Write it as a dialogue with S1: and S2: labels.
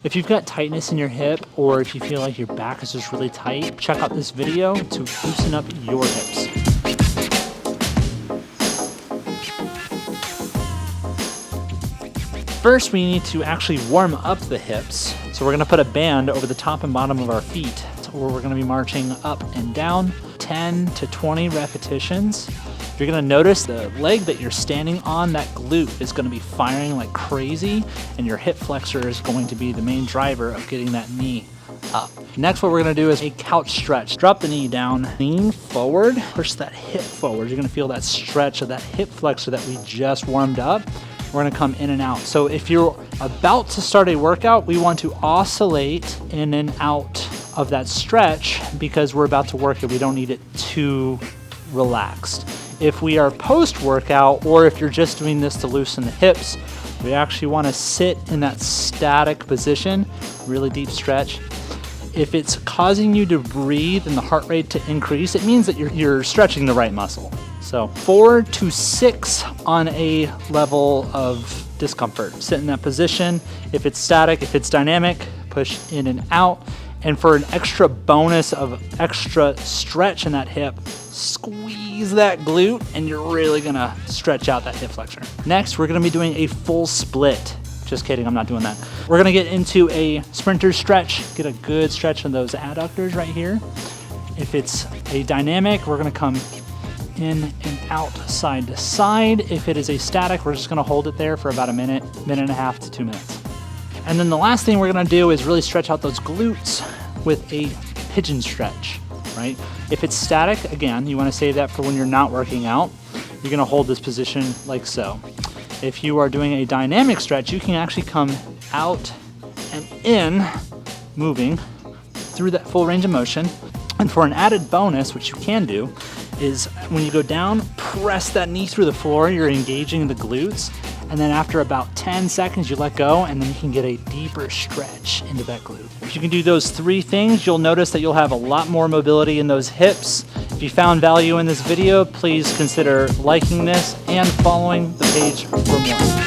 S1: If you've got tightness in your hip, or if you feel like your back is just really tight, check out this video to loosen up your hips. First, we need to actually warm up the hips. So we're gonna put a band over the top and bottom of our feet, where we're gonna be marching up and down, 10 to 20 repetitions. You're gonna notice the leg that you're standing on, that glute is gonna be firing like crazy, and your hip flexor is going to be the main driver of getting that knee up. Next, what we're gonna do is a couch stretch. Drop the knee down, lean forward, push that hip forward. You're gonna feel that stretch of that hip flexor that we just warmed up. We're gonna come in and out. So if you're about to start a workout, we want to oscillate in and out of that stretch because we're about to work it. We don't need it too relaxed. If we are post-workout, or if you're just doing this to loosen the hips, we actually want to sit in that static position, really deep stretch. If it's causing you to breathe and the heart rate to increase, it means that you're stretching the right muscle. So 4 to 6 on a level of discomfort. Sit in that position. If it's static, if it's dynamic, push in and out. And for an extra bonus of extra stretch in that hip, squeeze that glute and you're really gonna stretch out that hip flexor. Next, we're gonna be doing a full split. Just kidding, I'm not doing that. We're gonna get into a sprinter stretch, get a good stretch on those adductors right here. If it's a dynamic, we're gonna come in and out, side to side. If it is a static, we're just gonna hold it there for about a minute, minute and a half to 2 minutes. And then the last thing we're gonna do is really stretch out those glutes with a pigeon stretch, right? If it's static, again, you wanna save that for when you're not working out. You're gonna hold this position like so. If you are doing a dynamic stretch, you can actually come out and in, moving through that full range of motion. And for an added bonus, which you can do, is when you go down, press that knee through the floor, you're engaging the glutes. And then after about 10 seconds, you let go, and then you can get a deeper stretch into that glute. If you can do those 3 things, you'll notice that you'll have a lot more mobility in those hips. If you found value in this video, please consider liking this and following the page for more.